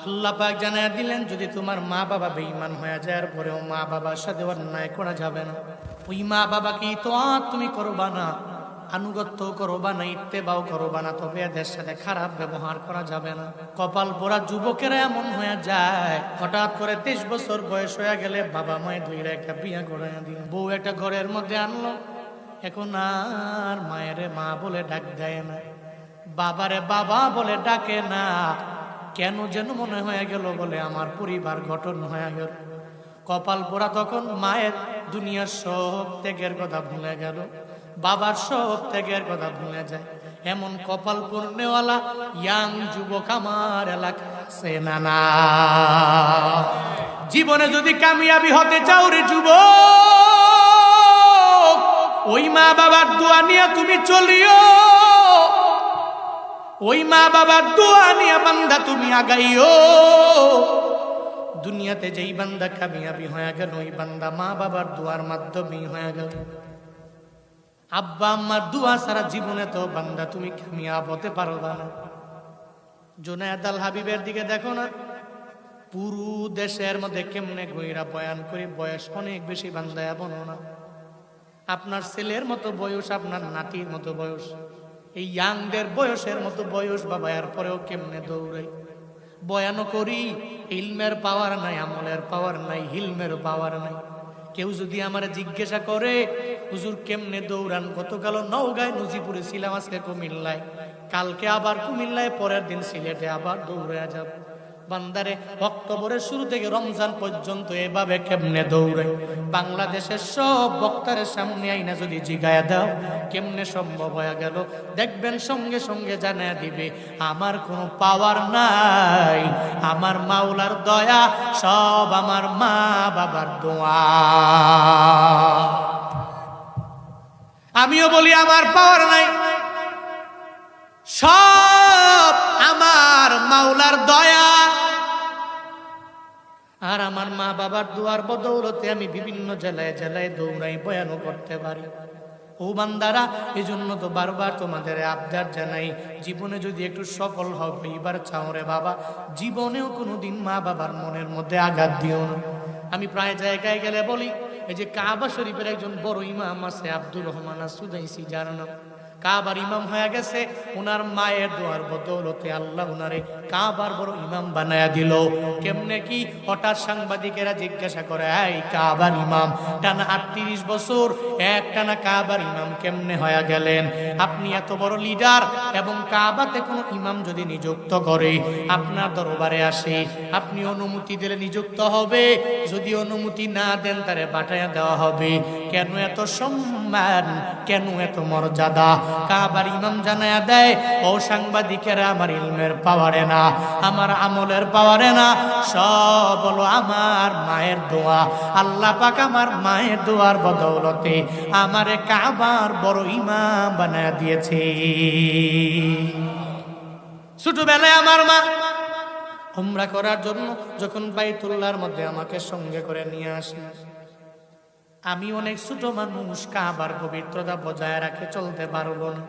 আল্লাহ পাক জানায়া দিলেন, যদি তোমার মা বাবা বেঈমান হয়ে যায়, পরেও মা বাবার সাথে অন্যায় করা যাবে না। ওই মা বাবাকে ইতাআত তুমি করবা না, আনুগত্য করবা না, ইত্তেবাও করবা না, তবে এদের সাথে খারাপ ব্যবহার করা যাবে না। কপাল পোড়া যুবকেরা এমন হয়ে যায়, হঠাৎ করে 23 বছর বয়স হয়ে গেলে বাবা মায়ের দুইরা একটা বিয়া করাইয়া দিল, বউ একটা ঘরের মধ্যে আনলো। এখন আর মায়েরে মা বলে ডাক দেয় না, বাবারে বাবা বলে ডাকে না। কেন যেন মনে হয়ে গেল বলে আমার পরিবার গঠন হয়ে গেল। কপাল পোড়া তখন মায়ের দুনিয়ার সব ত্যাগের কথা ভুলে গেল, বাবার সব ত্যাগের কথা ভুলে যায়। এমন কপাল পূর্ণেওয়ালা ইয়াং যুবক আমার এলাকায় আছে না? না, জীবনে যদি কামিয়াবি হতে চাও রে যুবক, ওই মা বাবার দোয়া নিয়ে তুমি চলিও, ওই মা বাবার দোয়া নিয়ে বান্দা তুমি আগাইও। দুনিয়াতে যেই বান্দা কামিয়াবি হয়ে গেল, ওই বান্দা মা বাবার দোয়ার মাধ্যমেই হয়ে গেল। আব্বা আম্মার দোয়া ছাড়া জীবনে তো বান্দা তুমি কামিয়াব হতে পারবা না। জুনায়েদ আল হাবিবের দিকে দেখো না, পুরো দেশের মধ্যে কেমনে গইরা বয়ান করে, বয়স অনেক বেশি বান্দা এমন না। আপনার ছেলের মতো বয়স, আপনার নাতির মতো বয়স, এই ইয়াংদের বয়সের মতো বয়স বাবা, এরপরেও কেমনে দৌড়াই। বয়ানও করি, ইলমের পাওয়ার নাই, আমলের পাওয়ার নাই, হিলমের পাওয়ার নাই। কেউ যদি আমার জিজ্ঞাসা করে হুজুর কেমনে দৌড়ান, গতকাল নওগাঁয় নজিপুরে ছিলাম, আজকে কুমিল্লায়, কালকে আবার কুমিল্লায়, পরের দিন সিলেটে আবার দৌড়ে যাব। বান্দারে অক্টোবরের শুরু থেকে রমজান পর্যন্ত এভাবে কেমনে দৌড়াই। বাংলাদেশের সব বক্তারের সামনে আইনা যদি জিগায়া দাও কেমনে সম্ভব হয়ে গেল, দেখবেন সঙ্গে সঙ্গে জানায়া দিবে আমার কোনো পাওয়ার নাই, আমার মাওলার দয়া, সব আমার মা বাবার দোয়া। আমিও বলি আমার পাওয়ার নাই, সব আমার মাওলার দয়া। আর আমার মা বাবার দোয়ার বদৌলতে আমি বিভিন্ন জেলায় জেলায় দৌড়াই, বয়ানও করতে পারি। ও বান্দারা, এই জন্য তো বারবার তোমাদের আবদার জানাই, জীবনে যদি একটু সফল হও, এবার চাও রে বাবা, জীবনেও কোনোদিন মা বাবার মনের মধ্যে আঘাত দিও না। আমি প্রায় জায়গায় গেলে বলি, এই যে কাবা শরীফের একজন বড় ইমাম আছে আব্দুর রহমান সুদাইসি, যার নাম কাবার ইমাম হয়ে গেছে, ওনার মায়ের দোয়ার বদৌলতে আল্লাহ ওনারে কাবার বড় ইমাম বানায়া দিল। কেমনে কি? হঠাৎ সাংবাদিকেরা জিজ্ঞাসা করে, এই কাবার ইমাম টানা 38 বছর এক টানা কাবার ইমাম কেমনে হয়ে গেলেন? আপনি এত বড় লিডার, এবং কাবাতে কোনো ইমাম যদি নিযুক্ত করে আপনার দরবারে আসে, আপনি অনুমতি দিলে নিযুক্ত হবে, যদি অনুমতি না দেন তারে পাঠাইয়া দেওয়া হবে। কেন এত সম্মান, কেন এত মর্যাদা? কাবার ইমাম জানায়া দেয়, ও সাংবাদিকেরা, আমার ইলমের পাওয়ারে না, আমার আমলের পাওয়ারে না, সব হলো আমার মায়ের দোয়া। আল্লাহ পাক আমার মায়ের দোয়ার বদৌলতে আমারে কাবার বড় ইমাম বানায়া দিয়েছে। ছোটবেলায় আমার মা উমরা করার জন্য যখন বাইতুল্লাহর মধ্যে আমাকে সঙ্গে করে নিয়ে আসে, আমি অনেক ছোট মানুষ, কাবার পবিত্রতা বজায় রাখে চলতে পারবো না।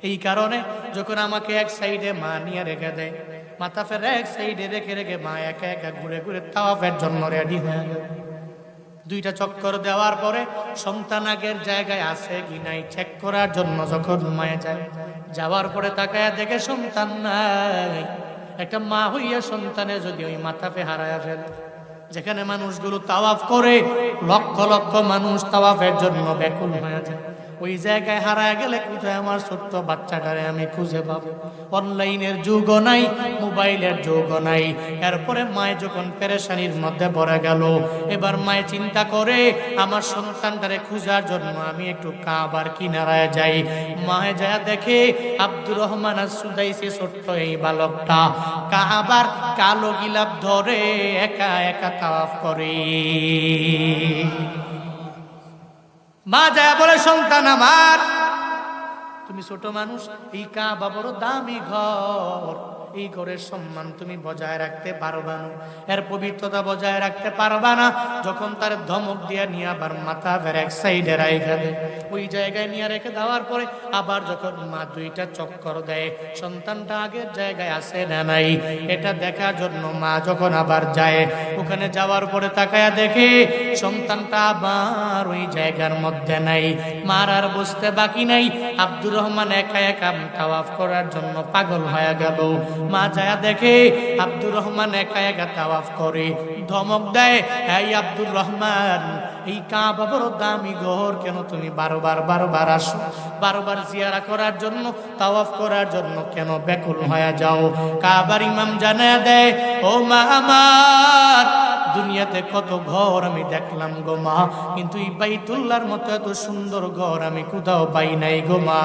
এই কারণে যখন আমাকে এক সাইডে মা নিয়ে রেখে দেয়, মাথা ফের এক সাইডে রেখে রেখে মা একা একা ঘুরে ঘুরে তাওয়াফের জন্য রেডি হয়ে গেল। 2টা চক্কর দেওয়ার পরে সন্তান আগের জায়গায় আছে কি নাই চেক করার জন্য যখন মায়ে যায়, যাওয়ার পরে তাকায়া দেখে সন্তান নাই। একটা মা হইয়া সন্তানের যদি ওই মাথা ফে হারায়া ফেলে, যেখানে মানুষগুলো তাওয়াফ করে, লক্ষ লক্ষ মানুষ তাওয়াফের জন্য ব্যাকুল হয়ে যায়, ওই জায়গায় হারায় গেলে কোথায় আমার ছোট্ট বাচ্চাটারে আমি খুঁজে পাবো? অনলাইনের যুগও নাই, মোবাইলের যুগও নাই। এরপরে মায় যখন পেরেশানির মধ্যে পড়ে গেল, এবার মায় চিন্তা করে আমার সন্তানটারে খুঁজার জন্য আমি একটু কাবার কিনারায় যাই। মায়ে যায় দেখে আব্দুর রহমান সুদাইসি ছোট্ট এই বালকটা কাবার কালো গিলাপ ধরে একা একা তাওয়াফ করে। মা যায় বলে, সন্তান আমার, তুমি ছোট মানুষ, এই কাবা বড় দামি ঘর, এই ঘরের সম্মান তুমি বজায় রাখতে পারবা না, এর পবিত্রতা বজায় রাখতে পারবা না। যখন তার ধমক দিয়া নিয়ে আবার মাথা ফের এক সাইডে রেখে দেয়, ওই জায়গায় নিয়ে রেখে দেওয়ার পরে আবার যখন মা দুইটা চক্কর দেয়, সন্তানটা আগের জায়গায় আছে না নাই এটা দেখার জন্য মা যখন আবার যায়, ওখানে যাওয়ার পরে তাকায়া দেখে সন্তানটা আবার ওই জায়গার মধ্যে নাই। মার আর বুঝতে বাকি নাই, আব্দুর রহমান একা একা তাওয়াফ করার জন্য পাগল হয়ে গেল। মা যায় দেখে আব্দুর রহমান একা একা তাওয়াফ করে, ধমক দেয়, এই আব্দুর রহমান, এই কাবা বড় দামি ঘর, কেন তুমি বারবার আসো? বারবার জিয়ারা করার জন্য, তাওয়াফ করার জন্য কেন ব্যাকুল হয়ে যাও? কাবার ইমাম জানায়া দেয়, ও মা আমার, দুনিয়াতে কত ঘর আমি দেখলাম গো মা, কিন্তু এই বাইতুল্লাহর মতো এত সুন্দর ঘর আমি কোথাও পাই নাই গো মা।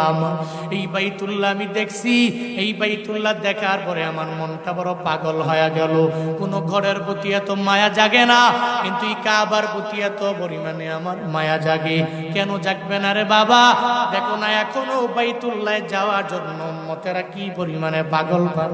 এই বাইতুল্লাহ আমি দেখছি, এই বাইতুল্লাহ দেখার পরে আমার মনটা বড় পাগল হয়ে গেল। কোন ঘরের প্রতি এত মায়া জাগে না, কিন্তু এই কাবার প্রতি এত পরিমাণে আমার মায়া জাগে। কেন জাগবে না রে বাবা? দেখো না এখনো বাইতুল্লাহ যাওয়ার জন্য উম্মতেরা কি পরিমাণে পাগল পার।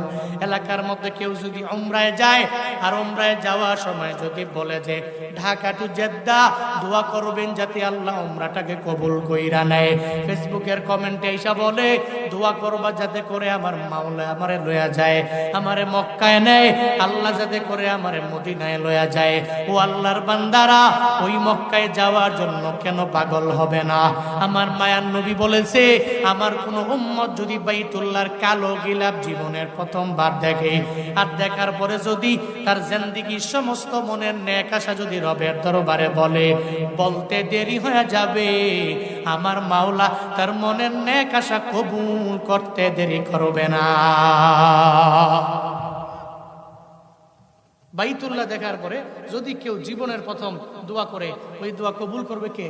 এলাকার মধ্যে কেউ যদি উমরায় যায়, আর উমরায় যাওয়ার সময় যদি বলে যে ঢাকা টু জেদ্দা দোয়া করবেন যাতে আল্লাহ উমরাটাকে কবুল কইরা নেয়, ফেসবুকের কমেন্টে এসে বলে দোয়া করবা যাতে করে আমার মাওলা আমারে লয়া যায়, আমারে মক্কায় নেয়, আল্লাহ যাতে করে আমারে মদিনায় লয়া যায়। ও আল্লাহর বান্দারা, ওই মক্কায় যাওয়ার জন্য কেন পাগল হবে না? আমার মায়ার নবী বলেছে, আমার কোন উম্মত যদি বাইতুল্লাহর কালো গিলাপ জীবনের প্রথমবার দেখে, আর দেখার পরে যদি তার জিন্দেগীর সমস্ত মনের নেক আশা যদি রবের দরবারে বলে, বলতে দেরি হয়ে যাবে, আমার মাওলা তার মনের নেক আশা কবুল করতে দেরি করবে না। বাইতুল্লাহ দেখার পরে যদি কেউ জীবনের প্রথম দোয়া করে, ওই দোয়া কবুল করবে কে?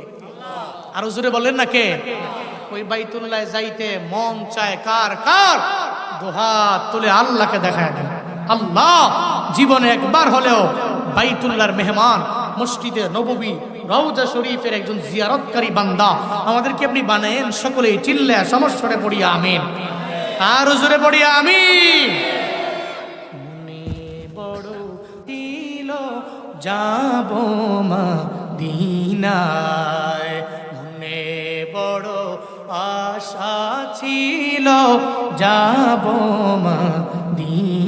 আরো জোরে বলেন না কে? ওই বাইতুল্লাহ যাইতে মন চায় কার কার? দুহাত তুলে আল্লাহকে দেখায় দেন, আল্লাহ জীবনে একবার হলেও বাইতুল্লাহর মেহমান, মসজিদে নববী রওজা শরীফের একজন জিয়ারতকারী বান্দা আমাদেরকে আপনি বানায়েন। সকলেই চিল্লা সমস্যারে পড়িয়া আমিন, আর জোরে পড়িয়া আমিন। মনে বড় দিল যাব মদিনায়, মনে বড় আশা ছিল যাব মদিনায়।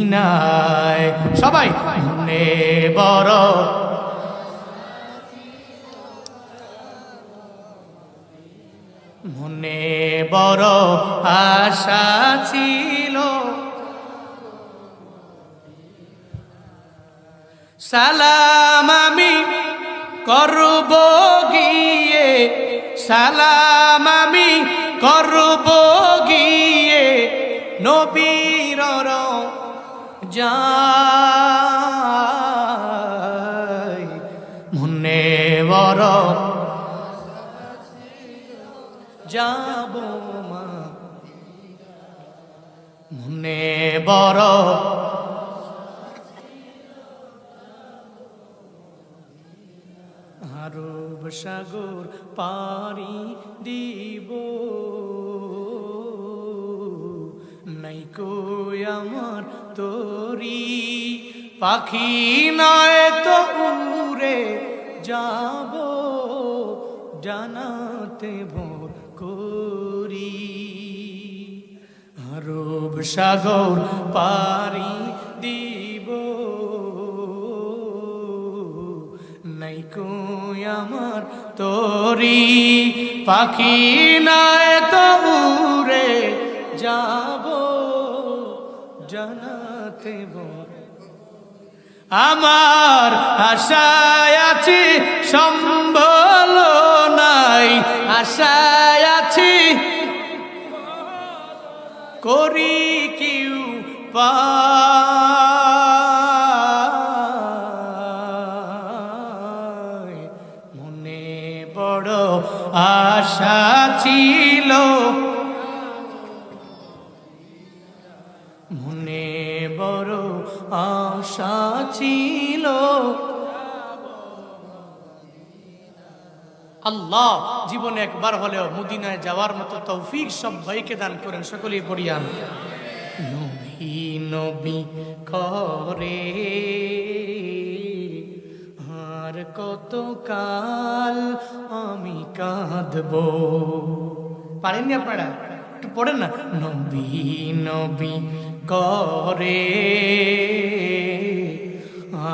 সবাই মনে বড়, মনে বড় আশা ছিল, সালাম আমি করব গিয়ে, সালাম আমি করব গিয়ে নবীর যায়, মনে বড় যাব মা, মনে বড় আরব সাগর পারি দিব, নাই কই আমার তোরি, পাখি নয় তো উড়ে যাব জানাতে ভোর করি। আরব সাগর পারি দিব, নাই কই আমার তোরি, পাখি নয় তো উড়ে যাব জানাতে ভোর। আমার আশায় আছি সম্বল নাই, আশায় আছি করি কিউ পায়, মনে বড় আশা ছিল, মনে বড় আশা ছিল। আল্লাহ জীবনে একবার হলেও মদিনায় যাওয়ার মতো তৌফিক সবাইকে দান করেন, সকলেই পড়িয়ান। নবী নবী করে আর কত কাল আমি কাঁদবো। পারেননি আপনারা? একটু পড়েন না। নবী নবী করে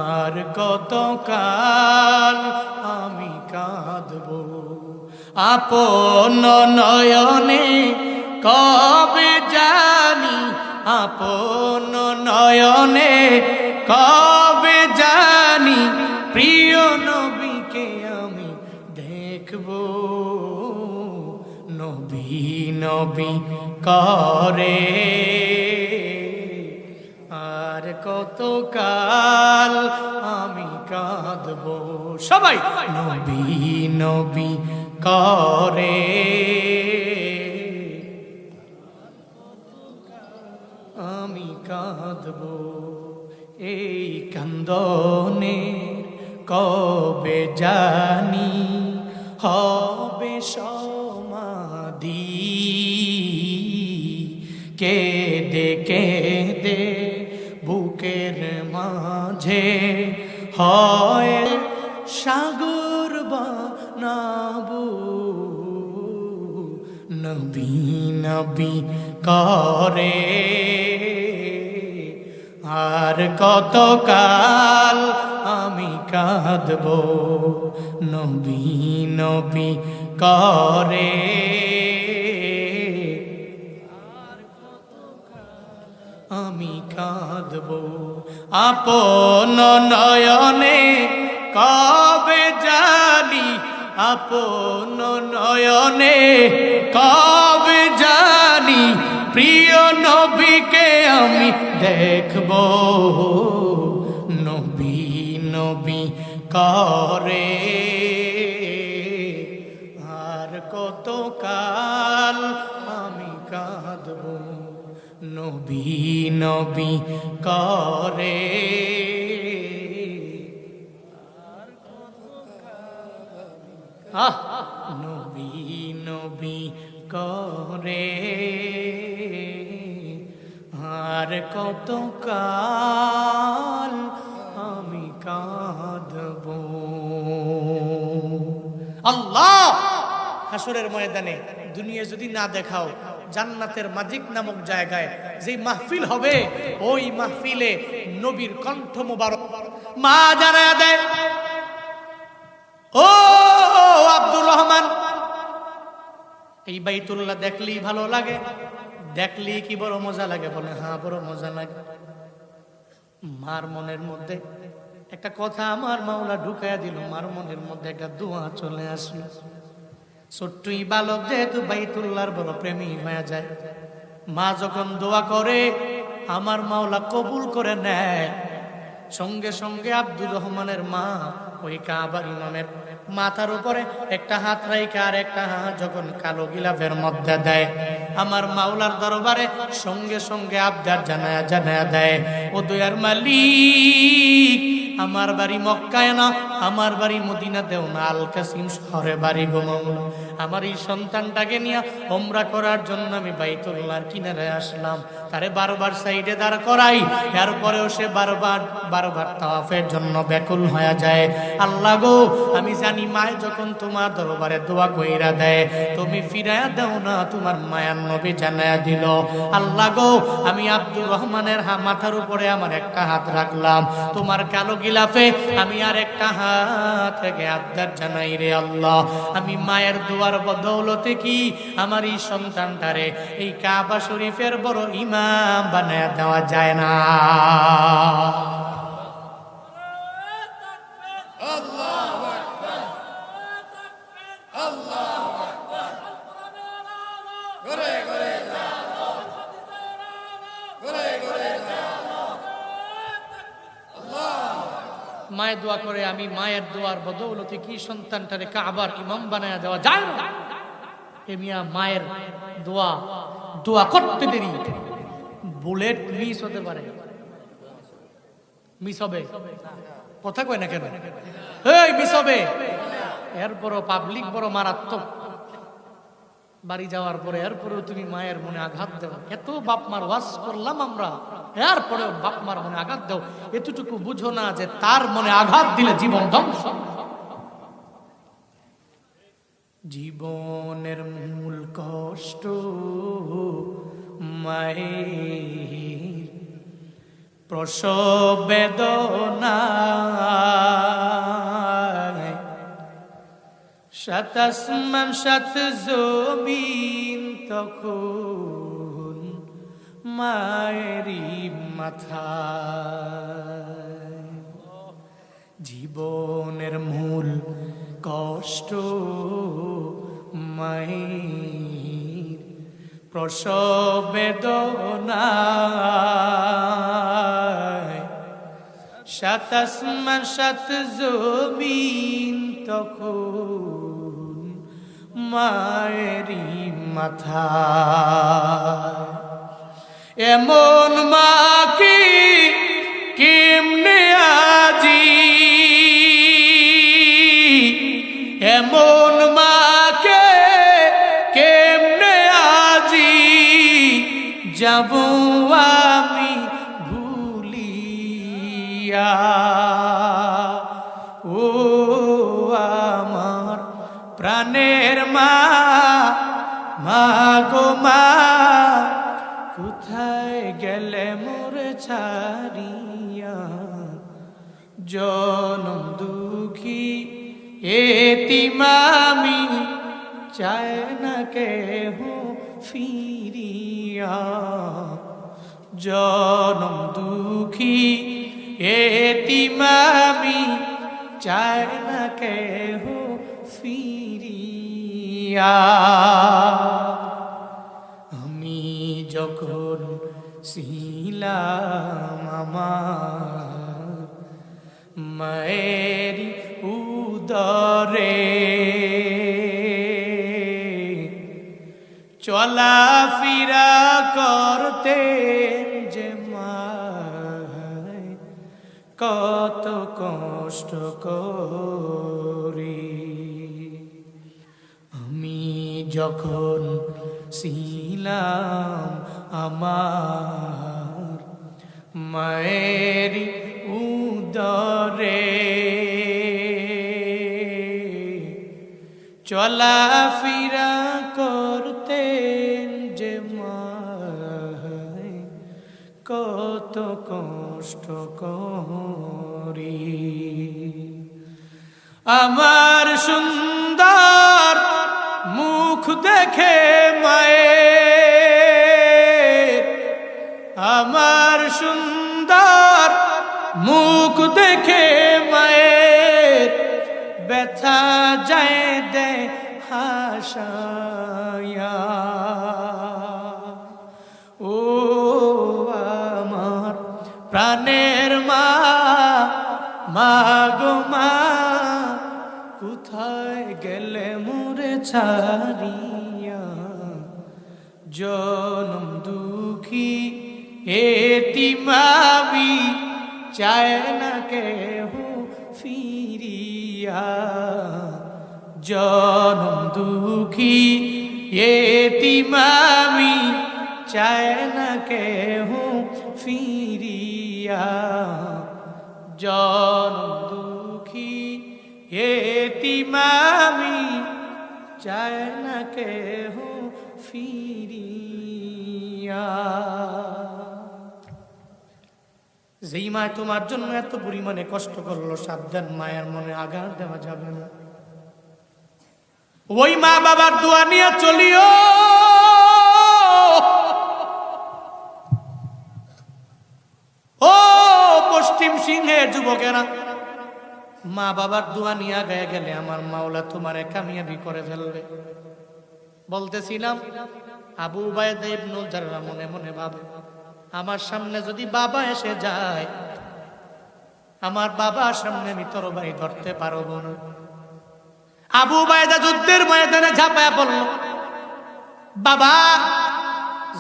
আর কত কাল আমি কাঁদবো। আপন নয়নে কবে জানি, আপন নয়নে কবে জানি প্রিয় নবীকে আমি দেখবো। নবী নবী করে আর কত কাল আমি কাঁদবো। সবাই নবী নবী করে আমি কাঁদবো। এই কান্দনের কবে জানি হবে সমাধি, কেঁদে কেঁদে বুকের মাঝে হয় সাগর বানাবো। নবী নবী করে আর কত কাল আমি কাঁদবো। নবী নবী করে আমি কাঁদবো। আপন নয়নে কবে জানি, আপন নয়নে কবে জানি প্রিয় নবীকে আমি দেখবো। নবী নবী করে আর কত কাল আমি কাঁদবো। নবী নবী করে নবী নবী করে আর কত কাল আমি কাঁদবো। আল্লাহ হাসরের ময়দানে দুনিয়া যদি না দেখাও, জান্নাতের মাজিক নামক জায়গায় যে মাহফিল হবে, ওই মাহফিলে নবীর কণ্ঠ মোবারক মা জানায়া দেয়, ও আব্দুর রহমান, এই বাইতুল্লাহ দেখলেই ভালো লাগে, দেখলেই কি বড় মজা লাগে? বলে হ্যাঁ বড় মজা লাগে। মার মনের মধ্যে একটা কথা আমার মাওলা ঢুকাইয়া দিল, মার মনের মধ্যে একটা দোয়া চলে আসলো। ছোট্টই বালক যেহেতু বাইতুল্লাহর বড় প্রেমী হয়ে যায়, মা যখন দোয়া করে আমার মাওলা কবুল করে নেয়। সঙ্গে সঙ্গে আব্দুর রহমানের মা ওই কাবার ইমামের মাথার উপরে একটা হাত রাইখে আর একটা হাত যখন কালো গিলাফের মধ্যে দেয়, আমার মাওলার দরবারে সঙ্গে সঙ্গে আবদার জানায়া দেয়, ও দয়ার মালিক, আমার বাড়ি মক্কায় না, আমার বাড়ি মদিনাতেও না, আল কাসিম শহরে বাড়ি গো মাওলা। আমার এই সন্তানটাকে নিয়ে ওমরা করার জন্য আমি বাইতুল্লাহর কিনারে আসলাম, তারে বারবার সাইডে দাঁড় করাই, এরপরেও সে বারবার তাওয়াফের জন্য ব্যাকুল হয়ে যায়। আল্লাহ গো, আমি জানি মায় যখন তোমার দরবারে দোয়া কইরা দেয়, তুমি ফিরায়া দাও না, তোমার মায়ার নবী জানায়া দিল। আল্লাহ গো, আমি আব্দুর রহমানের মাথার উপরে আমার একটা হাত রাখলাম, তোমার কালো গিলাফে আমি আর একটা হাত থেকে আবদার জানাই রে আল্লাহ, আমি মায়ের দোয়ার বদৌলতে কি আমার এই সন্তানটারে এই কাবা শরীফের বড় ইমাম বানায়া দেওয়া যায় না? মায়ের দোয়া করে, আমি মায়ের দোয়ার বদৌলতে কি সন্তানটারে কাবার ইমাম বানায়া দেওয়া যায় না? এ মিয়া মায়ের দোয়া করতে দেরি, বুলেট মিস হতে পারে, মিস হবে, কথা কয় না কেন? এই মিস হবে, এরপরও পাবলিক বড় মারাত্মক। বাড়ি যাওয়ার পরে এরপরেও তুমি মায়ের মনে আঘাত দাও। এত বাপ মার ওয়াজ করলাম আমরা, এরপরেও বাপ মার মনে আঘাত দাও। এতটুকু বুঝো না যে তার মনে আঘাত দিলে জীবন ধ্বংস। জীবনের মূল কষ্ট মায়ের প্রসব বেদনা, সাত আসমান সাত জমিন তখন মায়েরই মাথায়। জীবনের মূল কষ্ট মায়ের প্রসব বেদনা, সাত আসমান সাত জমিন তখন মায়েরই মাথা। এমন মাকে কেমনে আজি, এমন মাকে কেমনে আজি যাব আমি ভুলিয়া। ও আমার প্রাণের মা, মা গো মা, কোথায় গেলে মোরে ছাড়িয়া। জনম দুঃখী এতিম আমি, চায় না কেহ ফিরিয়া। জনম দুঃখী এতিম আমি, চায় না কেহ ফিরিয়া। আমি যখন ছিলাম আমার মায়ের উদরে, চলাফেরা করতেন যে মায় কত কষ্ট করে। আমি যখন ছিলাম আমার মায়ের উদরে, চলাফেরা করতেন যে মায় কত কষ্ট করে। আমার সুন্দর মুখ দেখে মায়ের, আমার সুন্দর মুখ দেখে মায়ের ব্যথা যায় দে হাসায়া। ও আমার প্রাণের মা, মা গো মা, কোথায় গেলে মোরে ছাড়িয়া। জনম দুঃখী এতিম আমি, চায় না কেহ ফিরিয়া। জনম দুঃখী এতিম আমি, চায় না কেহ ফিরিয়া। জনম দুঃখী এতিম আমি, চায় না কেহ ফিরিয়া। যেই মা তোমার জন্য এত পরিমাণে কষ্ট করলো, সাবধান, মায়ের মনে আঘাত দেওয়া যাবে না। ওই মা বাবার দোয়া নিয়ে চলিও। ও পশ্চিম সিংহের যুবকেরা, মা বাবার দোয়া নিয়ে গায়ে গেলে আমার মাওলা তোমারে কামিয়াবি করে ফেলবে। বলতেছিলাম আবু উবাইদা ইবনুল জাররাহ মনে মনে ভাবে, আমার সামনে যদি বাবা এসে যায়, আমার বাবার সামনে আমি তরবারি ধরতে পারবো না। আবু উবাইদা যুদ্ধের ময়দানে ঝাঁপায়া পড়ল। বাবা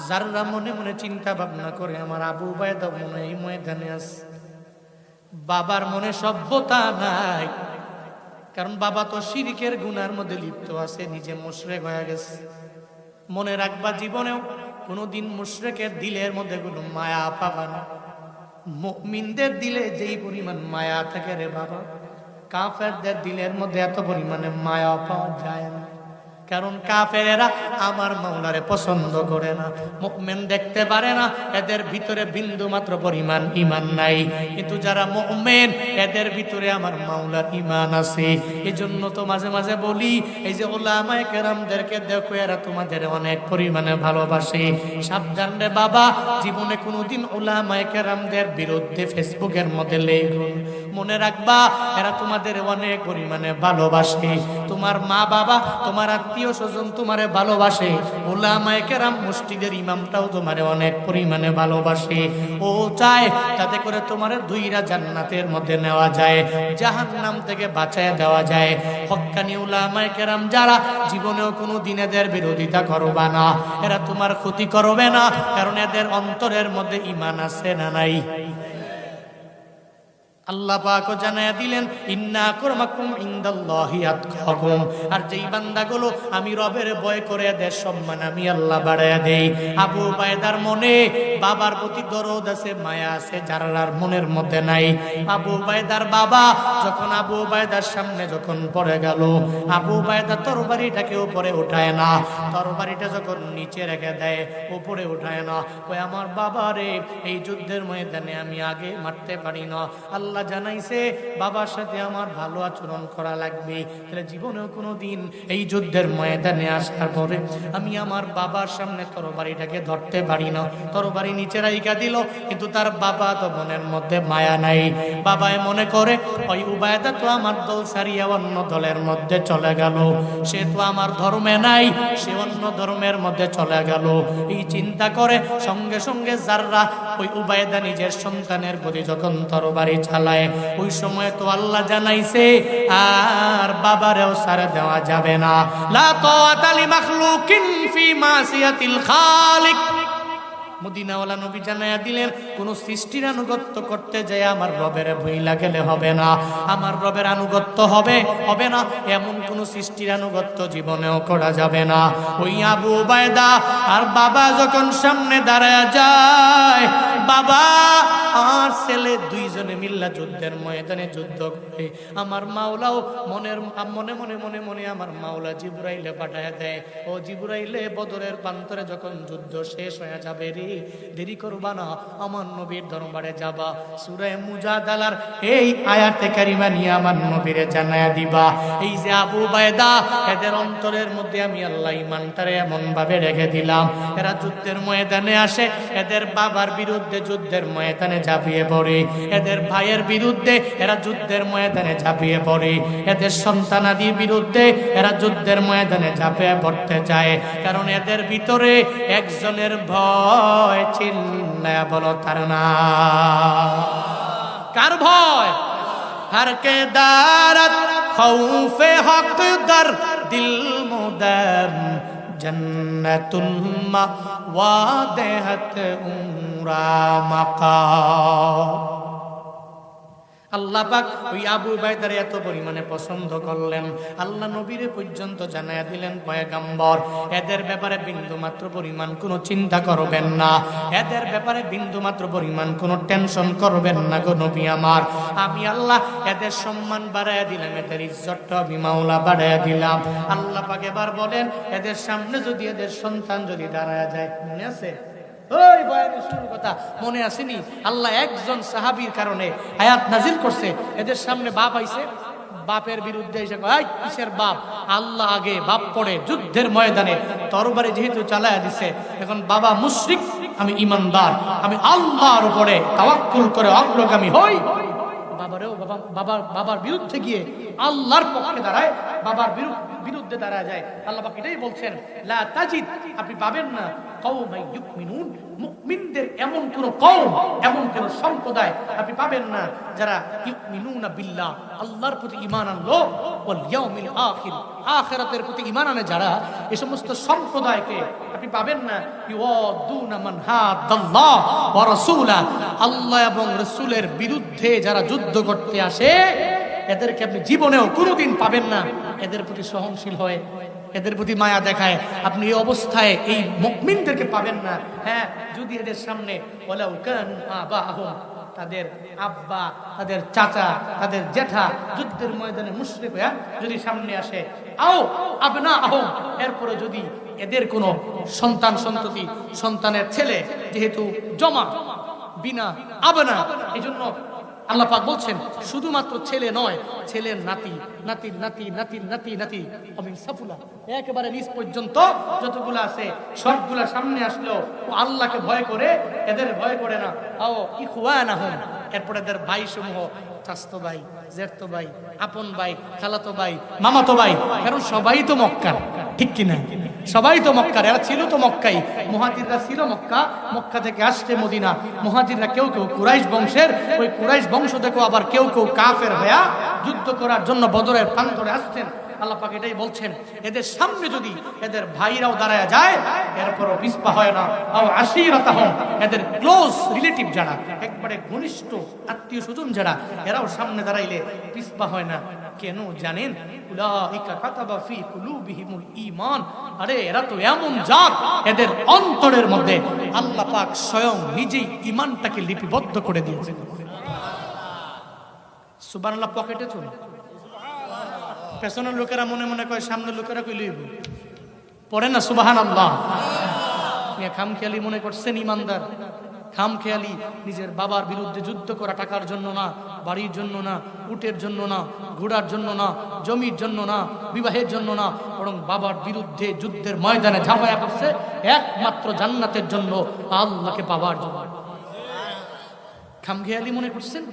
জাররাহ মনে মনে চিন্তা ভাবনা করে, আমার আবু উবাইদা মনে এই ময়দানে আছে, বাবার মনে সভ্যতা নাই, কারণ বাবা তো শিরকের গুনার মধ্যে লিপ্ত আছে, নিজে মুশরিক হয়ে গেছে। মনে রাখবা জীবনেও কোনোদিন মুশরিকের দিলের মধ্যে কোনো মায়া পাবা না। মুমিনদের দিলে যেই পরিমাণ মায়া থাকে রে বাবা, কাফেরদের দিলের মধ্যে এত পরিমাণে মায়া পাওয়া যায় না। কারণ কাফেরেরা আমার মাওলারে পছন্দ করে না, মুমিন দেখতে পারে না, এদের ভিতরে বিন্দু মাত্র পরিমাণ ঈমান নাই। কিন্তু যারা মুমিন এদের ভিতরে আমার মাওলার ঈমান আছে। এজন্য তো মাঝে মাঝে বলি, এই যে উলামায়ে কেরামদেরকে দেখো, এরা তোমাদের অনেক পরিমাণে ভালোবাসে। সাবধান রে বাবা, জীবনে কোনোদিন উলামায়ে কেরামদের বিরুদ্ধে ফেসবুকের মধ্যে লেখো। মনে রাখবা এরা তোমাদের অনেক পরিমাণে ভালোবাসে। তোমার মা বাবা, তোমার আত্মীয় স্বজন তোমারে ভালোবাসে। উলামায়ে কেরাম মসজিদের ইমামটাও তোমারে অনেক পরিমাণে ভালোবাসে। ও চায় যাতে করে তোমারে দুইরা জান্নাতের মধ্যে নেওয়া যায়, জাহান্নাম থেকে বাঁচায় দেওয়া যায়। হক্কানি উলামায়ে কেরাম যারা, জীবনেও কোনো দিন এদের বিরোধিতা করবা না, এরা তোমার ক্ষতি করবে না, কারণ এদের অন্তরের মধ্যে ঈমান আছে না নাই? আল্লাহ পাকও জানায়া দিলেন, ইন্না আকরামাকুম ইনদাল্লাহি আতকাকুম। আর যেই বান্দাগুলো আমি রবের ভয় করে এদের সম্মান আমি আল্লাহ বাড়ায়া দেই। আবু উবায়দার মনে বাবার প্রতি দরদ আছে, মায়া আছে, যারার মনের মধ্যে নাই। আবু উবায়দার বাবা যখন আবু উবায়দার সামনে যখন পড়ে গেল, আবু উবায়দা তরবারিটাকে উপরে উঠায় না, তরবারিটা যখন নিচে রেখে দেয় উপরে উঠায় না। ওই আমার বাবা রে, এই যুদ্ধের ময়দানে আমি আগে মারতে পারি না। আল্লাহ জানাইছে বাবার সাথে আমার ভালো আচরণ করা লাগবে। তাহলে জীবনেও কোনোদিন এই যুদ্ধের ময়দানে আসার পরে আমি আমার বাবার সামনে তরবারিটাকে ধরতে পারি না। তরবারি নিচে রাইখা দিল, কিন্তু তার বাবা তো মনের মধ্যে মায়া নাই। বাবায় মনে করে ওই উবায়দা তো আমার দল ছাড়িয়ে অন্য দলের মধ্যে চলে গেল, সে তো আমার ধর্মে নাই, সে অন্য ধর্মের মধ্যে চলে গেল। এই চিন্তা করে সঙ্গে সঙ্গে যাররা ওই উবায়দা নিজের সন্তানের প্রতি যখন তরবারি চালায়, ওই সময় তো আল্লাহ জানাইছে আর বাবারেও ছাড় দেওয়া যাবে না। লা তাআতা লিমাখলুকিন ফি মাসিয়াতিল খালিক। মদিনাওয়ালা নবী জানায়া দিলেন, কোন সৃষ্টির আনুগত্য করতে যায় আমার রবের ভুইলা গেলে হবে না, আমার রবের আনুগত্য হবে না, এমন কোন সৃষ্টির আনুগত্য জীবনেও করা যাবে না। ওই আবু উবায়দা আর বাবা যখন সামনে দাঁড়ায় যায়, বাবা আর ছেলে দুইজনে মিল্লা যুদ্ধের ময়দানে যুদ্ধ করে। আমার মাওলাও মনে মনে মনে মনে আমার মাওলা জিবরাইলে পাঠায় দেয়, ও জিবরাইলে বদরের প্রান্তরে যখন যুদ্ধ শেষ হয়ে যাবে রে, দেরি করবা না, আমার নবীর দরবারে যাবা, সূরা মুজাদালার এই আয়াতে কারিমা নিয়ে আমার নবীরে জানায়া দিবা, এই যে আবু উবায়দা এদের অন্তরের মধ্যে আমি আল্লাহ ঈমানটারে এমন ভাবে রেখে দিলাম, এরা যুদ্ধের ময়দানে আসে, এদের বাবার বিরুদ্ধে যুদ্ধের ময়দানে ঝাঁপিয়ে পড়ে, এদের ভাইয়ের বিরুদ্ধে এরা যুদ্ধের ময়দানে ঝাঁপিয়ে পড়ে, এদের সন্তানাদির বিরুদ্ধে এরা যুদ্ধের ময়দানে ঝাঁপিয়ে পড়তে চায়। কারণ এদের ভিতরে একজনের ভয়, চিল্লায়া বলো তার না। কার ভয়? হর কে দারত খৌফে হক দর দিল মুদম জন্নতুল মাওয়াদেহত উমরা মাকাম। আল্লাহ পাক ওই আবু উবায়দার এত পরিমাণে পছন্দ করলেন, আল্লাহ নবীরে পর্যন্ত জানায়া দিলেন, পয়গম্বর এদের ব্যাপারে বিন্দু মাত্র পরিমাণ কোনো চিন্তা করবেন না, এদের ব্যাপারে বিন্দু মাত্র পরিমাণ কোনো টেনশন করবেন না গো নবী আমার। আমি আল্লাহ এদের সম্মান বাড়াইয়া দিলাম, এদের ইজ্জতটা আমি মাওলা বাড়াইয়া দিলাম। আল্লাহ পাক এবার বলেন, এদের সামনে যদি এদের সন্তান যদি দাঁড়ায়া যায়, মনে আছে ওই বয়ানের শুরুর কথা মনে আসেনি? আল্লাহ একজন সাহাবীর কারণে আয়াত নাজিল করছে, এদের সামনে বাপ আইছে, বাপের বিরুদ্ধে এসে কয় কিসের বাপ? আল্লাহ আগে, বাপ পড়ে। যুদ্ধের ময়দানে তরবারি যেহেতু চালায়া দিছে, এখন বাবা মুশরিক, আমি ইমানদার, আমি আল্লাহর উপরে তাওয়াক্কুল করে অগ্রগামী হই। বাবারেও বাবার বিরুদ্ধে গিয়ে আল্লাহর পক্ষে দাঁড়ায়, বাবার বিরুদ্ধে দাঁড়ায় যায়। আল্লাহ পাক এটাই বলছেন, লা তাজিদ, আপনি পাবেন না কওমান ইউমিনুন, মুমিনদের এমন কোন কওম, এমন কোন সম্প্রদায় আপনি পাবেন না যারা ইউমিনুনা বিল্লাহ, আল্লাহর প্রতি ঈমান আনলো, ওয়াল ইয়াউমিল আখির, আখিরাতের প্রতি ঈমান আনে যারা, এই সমস্ত সম্প্রদায়কে আপনি পাবেন না। ইউয়াদুনা মান হাদাল্লাহ ওয়া রাসূলা, আল্লাহ এবং রাসূলের বিরুদ্ধে যারা যুদ্ধ করতে আসে, এদেরকে আপনি জীবনেও কোনোদিন পাবেন না এদের প্রতি সহনশীল হয়। এদের প্রতি মায়া দেখায়। আপনি এই অবস্থায় এই মুমিনদেরকে পাবেন না। হ্যাঁ, যদি এদের সামনে ওয়ালাউ কানু আবাহুম, তাদের আব্বা, তাদের চাচা, তাদের জেঠা যুদ্ধের ময়দানে মুশরিক হয়ে যদি সামনে আসে, আও আবনা আহম, এরপরে যদি এদের কোনো সন্তান সন্ততি, সন্তানের ছেলে যেহেতু জমা বিনা আবনা, এই জন্য আল্লাহ পাক বলছেন শুধুমাত্র ছেলে নয়, ছেলের নাতি, নাতির নাতি, নাতির নাতি, নাতি অমিন সাফুলা, একেবারে নিচ পর্যন্ত যতগুলো আছে সবগুলা সামনে আসলেও ও আল্লাহকে ভয় করে, এদের ভয় করে না। আও ইখওয়ানাহুম, এরপর এদের ভাই সমূহ, চাচতো ভাই, জেঠতো ভাই, আপন ভাই, খালাতো ভাই, মামাতো ভাই, কারণ সবাই তো মক্কার, ঠিক কিনা? সবাই তো মক্কার, এরা ছিল তো মক্কাই, মুহাজিররা ছিল মক্কা, মক্কা থেকে আসছে মদিনা। মুহাজিররা কেউ কেউ কুরাইশ বংশের, ওই কুরাইশ বংশ থেকে আবার কেউ কেউ কাফের হয়ে যুদ্ধ করার জন্য বদরের প্রান্তরে আসছেন। আল্লাহ পাক এটাই বলছেন, এদের সামনে যদি এদের ভাইরাও দাঁড়ায় যায়, এরপরও পিছপা হয় না। আও আশিরাতাহুম, এদের ক্লোজ রিলেটিভ যারা, একবারে ঘনিষ্ঠ আত্মীয় স্বজন যারা, এরাও সামনে দাঁড়াইলে পিছপা হয় না। কেন জানেন? উলাইকা কাতাবা ফি কুলুবিহিমুল ঈমান, আরে এরা তো এমন জাত, এদের অন্তরের মধ্যে আল্লাহ পাক স্বয়ং নিজেই ঈমানটাকে লিপিবদ্ধ করে দিয়েছেন। সুবহানাল্লাহ। পকেটে চলে পেছনের লোকেরা মনে মনে কয়, সামনের লোকেরা কই লইব, পড়ে না সুবহানাল্লাহ। খামখেয়ালি মনে করছেন ইমানদার, খামখেয়ালি নিজের বাবার বিরুদ্ধে যুদ্ধ করা, টাকার জন্য না, বাড়ির জন্য না, উটের জন্য না, ঘোড়ার জন্য না, জমির জন্য না, বিবাহের জন্য না, বরং বাবার বিরুদ্ধে যুদ্ধের ময়দানে ঝাঁপায়া পড়ছে একমাত্র জান্নাতের জন্য, আল্লাহকে পাওয়ার জন্য। খামখেয়ালি মনে করছেন?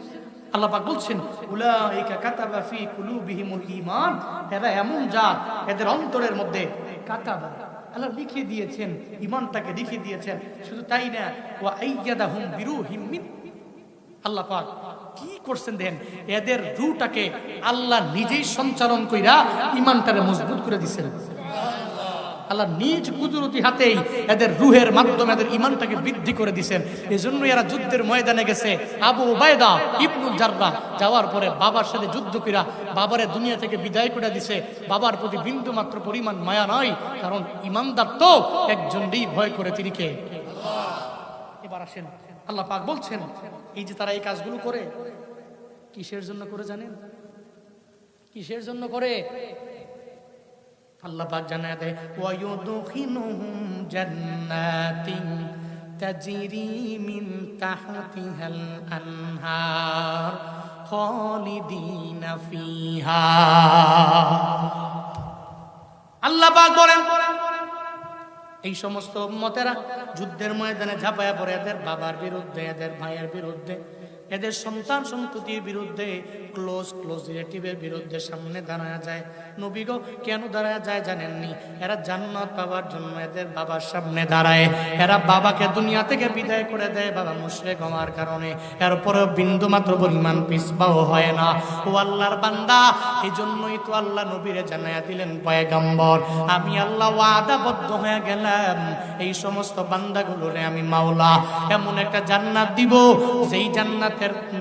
আল্লাহ পাক বলছেন উলাইকা কাতাবা ফি কুলুবিহিমুল ঈমান, এরা এমন জাত, এদের অন্তরের মধ্যে কাতাবা, আল্লাহ লিখে দিয়েছেন, ঈমানটাকে লিখে দিয়েছেন। শুধু তাই না, ওয়া আইয়াদাহুম বিরূহিম মিন, আল্লাহ পাক কি করছেন দেন, এদের রূহটাকে আল্লাহ নিজেই সঞ্চালন কইরা ঈমানটাকে মজবুত করে দিয়েছেন। আল্লাহ নিজ কুদরতি হাতেই এদের রূহের মাধ্যমে এদের ঈমানটাকে বৃদ্ধি করে দিয়েছেন। এজন্য এরা যুদ্ধের ময়দানে গেছে। আবু উবাইদা ইবনুল জাররাহ যাওয়ার পরে বাবার সাথে যুদ্ধ কইরা বাবারে দুনিয়া থেকে বিদায় করে দিছে। বাবার প্রতি বিন্দু মাত্র পরিমাণ মায়া নয়, কারণ ঈমানদার তো একজনই ভয় করে, তিনি কে? এবার আসেন, আল্লাহ পাক বলছেন এই যে তারা এই কাজগুলো করে, কিসের জন্য করে জানেন? কিসের জন্য করে? আল্লাহ পাক জানায় দেয়, ওয়া ইউদখিলুহুম জান্নাতিন তাজরি মিন তাহতিহাল আনহার খালিদিনা ফিহা। আল্লাহ পাক বলেন এই সমস্ত উম্মতেরা যুদ্ধের ময়দানে ঝাঁপায়া পড়ে এদের বাবার বিরুদ্ধে, এদের ভাইয়ের বিরুদ্ধে, এদের সন্তান সন্ততির বিরুদ্ধে, ক্লোজ রিলেটিভের বিরুদ্ধে সামনে দাঁড়ায় যায়। নবী গো কেন দাঁড়ায় যায় জানেননি? এরা জান্নাত পাওয়ার জন্য এদের বাবার সামনে দাঁড়ায়। এরা বাবাকে দুনিয়া থেকে বিদায় করে দেয় বাবা মুশরিক হওয়ার কারণে, এরপরেও বিন্দু মাত্র পরিমাণ পিছপাও হয় না। ও আল্লাহর বান্দা, এই জন্যই তো আল্লাহ নবীরে জানায়া দিলেন, পয়গম্বর আমি আল্লাহ ওয়াদাবদ্ধ হয়ে গেলাম, এই সমস্ত বান্দাগুলোরে আমি মাওলা এমন একটা জান্নাত দিব, যেই জান্নাত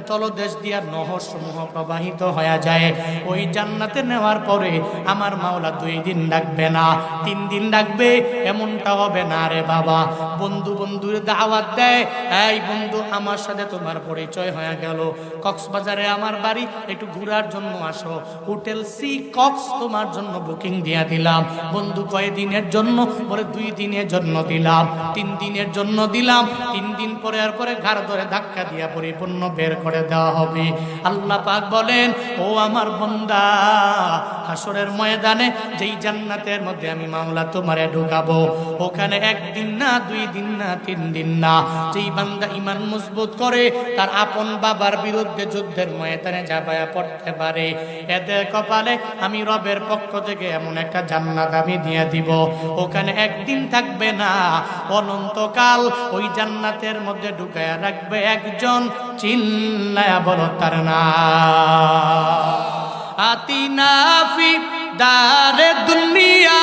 তলদেশ দিয়া নহর সমূহ প্রবাহিত হয়ে যায়। ওই জান্নাতে নেওয়ার পরে আমার মাওলা 2 দিন ডাকবে না, 3 দিন ডাকবে, এমনটা হবে না রে বাবা। বন্ধুর দাওয়াত দেয়, এই বন্ধু আমার সাথে তোমার পরিচয় হয়ে গেল, কক্সবাজারে আমার বাড়ি, একটু ঘোরার জন্য আসো, হোটেল সি কক্স তোমার জন্য বুকিং দিয়া দিলাম। বন্ধু কয় দিনের জন্য? বলে 2 দিনের জন্য দিলাম, 3 দিনের জন্য দিলাম, 3 দিন পরে আর পরে ঘাড় ধরে ধাক্কা দিয়া পরিপূর্ণ বের করে দেওয়া হবে। আল্লাহ পাক বলেন, ও আমার বান্দা, হাসরের ময়দানে যেই জান্নাতের মধ্যে আমি মাওলা তোমারে ঢুকাবো, ওখানে 1 দিন না, 2 দিন না, 3 দিন না, যেই বান্দা ঈমান মজবুত করে তার আপন বাবার বিরুদ্ধে যুদ্ধের ময়দানে ঝাঁপায়া পড়তে পারে, এদের কপালে আমি রবের পক্ষ থেকে এমন একটা জান্নাত আমি দিয়ে দিব, ওখানে 1 দিন থাকবে না, অনন্তকাল ওই জান্নাতের মধ্যে ঢুকায়া রাখবে একজন। চিল্লায়া বলো তার নাম। আতিনা ফি দারে দুনিয়া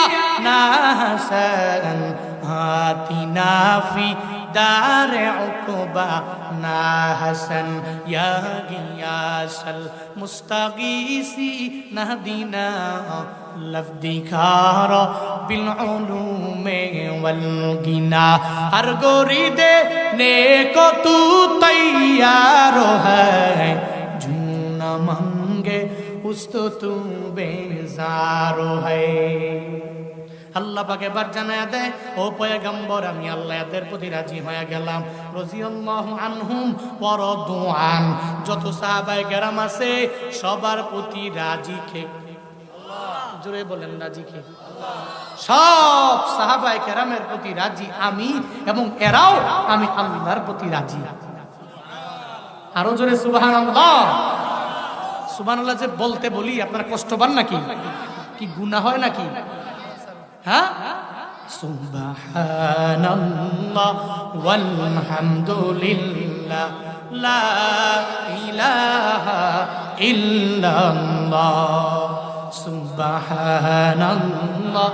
না হাসান, আতিনা ফি দারে উকবা না হাসান ইয়া গিয়াসাল মুস্তাগীসি নাহদিনা লফদিখার বিল উলুমে ওয়াল গিনা হর গোরিদে নেকো তু তৈয়ার হ্যায় জুনা মাঙ্গে উस्तो তু বেজার হ্যায়। আল্লাহ পাক এবার জানায়া দেয়, ও পয়গম্বর আমি আল্লাহ এদের প্রতি রাজি হয়ে গেলাম। রাদিয়াল্লাহু আনহুম ওয়া রাদু আন, যত সাহাবায়ে কেরাম আছে সবার প্রতি রাজি কে আল্লাহ। জোরে বলেন রাজি কে আল্লাহ। সব সাহাবায়ে কেরামের প্রতি রাজি আমি, এবং এরাও আমি আল্লাহর প্রতি রাজি। আরো জোরে সুবহানাল্লাহ। সুবহানাল্লাহ যে বলতে বলি আপনারা কষ্ট পান নাকি? কি গুনাহ হয় নাকি? হ্যাঁ, সুবহানাল্লাহ ওয়ালহামদুলিল্লাহ লা ইলাহা ইল্লাল্লাহ সুবহানাল্লাহ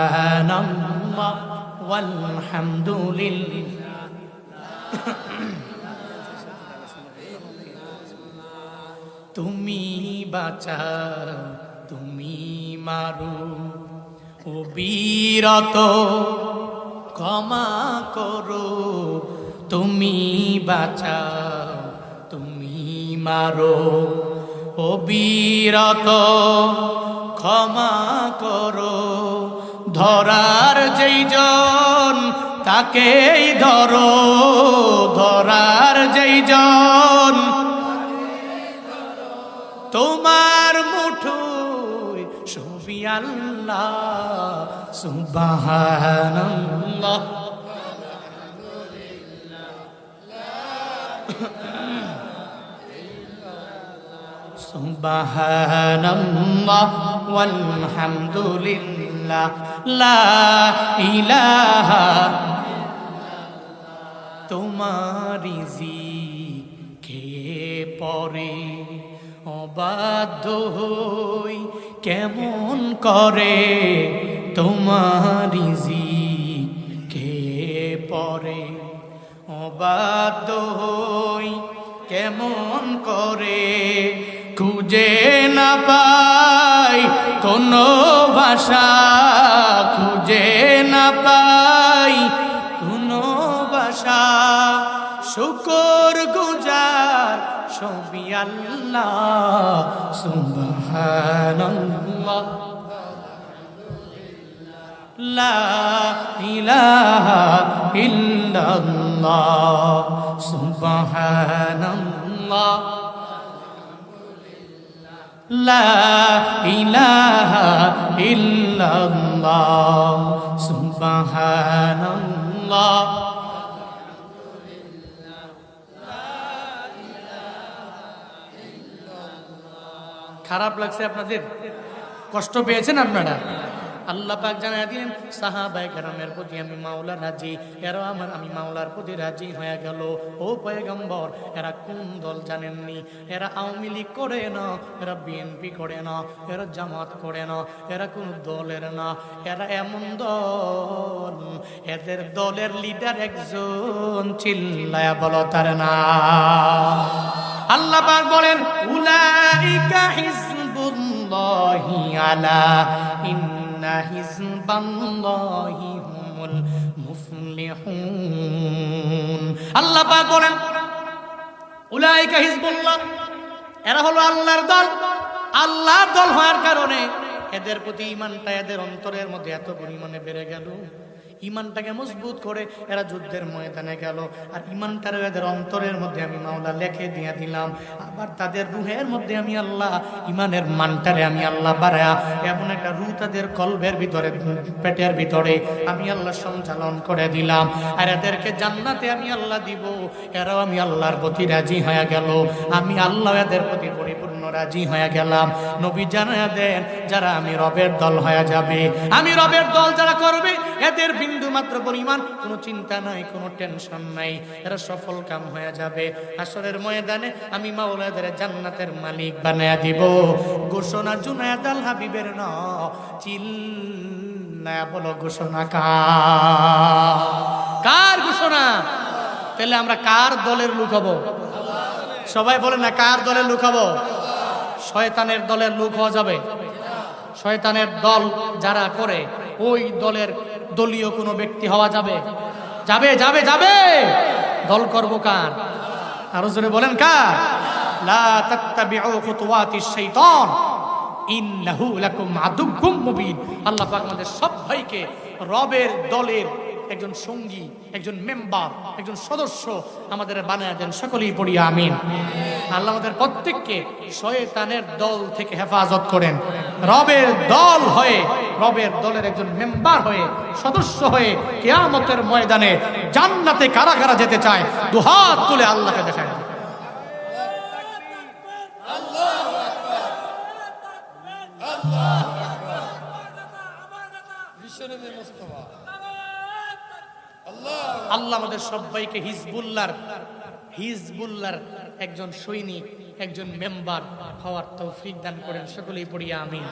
সুবহানাল্লাহ ওয়ালহামদুলিল্লাহ। তুমি বাঁচাও তুমি মারো, ও বীরত ক্ষমা করো। তুমি বাঁচাও তুমি মারো, ও বীরত ক্ষমা করো। ধরার যেই জন তাকেই ধরো, ধরার যেই জন তোমার মুঠোয় সবই আল্লাহ। সুবহানাল্লাহ সুবহানাল্লাহ ওয়ালহামদুলিল্লাহ লা ইলাহা। তোমারি জিকে পরে অবাধ্য হই কেমন করে, তোমারি জিকে পরে অবাধ্য হই কেমন করে। খুঁজে না পাই কোনো ভাষা, খুঁজে না পাই কোনো ভাষা। শুকর গুজার সবই আল্লাহ। সুবহানাল্লাহ লা ইলাহা ইল্লাল্লাহ সুবহানাল্লাহ লা ইলাহা ইল্লাল্লাহ সুবহানাল্লাহ। খারাপ লাগছে আপনাদের? কষ্ট পেয়েছেন আপনারা? আল্লাহ পাক জানায় দিলেন সাহাবায়ে কেরামের প্রতি আমি মাওলা রাজি, এরা আমি মাওলার প্রতি রাজি হয়ে গেল। ও পয়গম্বর, এরা কোন দল জানেননি? এরা আওয়ামী লীগ করে না, এরা বিএনপি করে না, এরা জামাত করে না, এরা কোন দলের না। এরা এমন দল, এদের দলের লিডার একজন, চিল্লায়া বলো তার না। আল্লাহ পাক বলেন উলাইকা হিজবুল্লাহি আলা ইন্না হিজবাল্লাহি হুমুল মুফলিহুন। আল্লাহ পাক বলেন উলাইকা হিজবুল্লাহ, এরা হলো আল্লাহর দল। আল্লাহর দল হওয়ার কারণে এদের প্রতি ঈমানটা এদের অন্তরের মধ্যে এত পরিমাণে বেড়ে গেল। ঈমানটাকে মজবুত করে এরা যুদ্ধের ময়দানে গেল, আর ঈমানটারে এদের অন্তরের মধ্যে আমি মাওলা লেখে দিয়ে দিলাম। আবার তাদের রুহের মধ্যে আমি আল্লাহ ঈমানের মানটারে আমি আল্লাহ বাড়ায়া এমন একটা রু তাদের কলবের ভিতরে, পেটের ভিতরে আমি আল্লাহ সঞ্চালন করে দিলাম। আর এদেরকে জান্নাতে আমি আল্লাহ দিব। এরাও আমি আল্লাহর প্রতি রাজি হয়ে গেল, আমি আল্লাহ এদের প্রতি পরিপূর্ণ রাজি হয়ে গেলাম। নবী জানায়া দেন যারা আমি রবের দল হয়ে যাবে, আমি রবের দল যারা করবে এদের বিন্দু মাত্র পরিমাণ কোনো চিন্তা নাই, কোনো টেনশন নাই, এরা সফল কাম হয়ে যাবে। হাসরের ময়দানে আমি মাওলা এদের জান্নাতের মালিক বানায়া দিব। ঘোষণা জুনায়েদ আল হাবিবের না, চিল্লায়া বলো ঘোষণা কার ঘোষণা? তাহলে আমরা কার দলের লোক হব? সবাই বলে না, কার দলের লোক হব? শয়তানের দলের লোক হওয়া যাবে? শয়তানের দল যারা করে ওই দলের দলীয় কোনো ব্যক্তি হওয়া যাবে? যাবে যাবে যাবে। দল করব কার? আরো জোরে বলেন কার? লা তাত্তাবিউ খুতুওয়াতিশ শাইতান ইন্নাহু লাকুম আদুউম মুবিন। আল্লাহ পাক আমাদের সবাইকে রবের দলের একজন সঙ্গী, একজন মেম্বার, একজন সদস্য আমাদের বানায় দেন। সকলেই পড়ি আমিন। আল্লাহ আমাদের প্রত্যেককে শয়তানের দল থেকে হেফাজত করেন। রবের দল হয়ে, রবের দলের একজন মেম্বার হয়ে, সদস্য হয়ে কিয়ামতের ময়দানে জান্নাতে কারা কারা যেতে চায় দুহাত তুলে আল্লাহকে দেখায়। আল্লাহ আমাদের সবাইকে হিজবুল্লাহর একজন সৈনিক, একজন মেম্বার হওয়ার তৌফিক দান করেন। সকলেই পড়ি আমিন।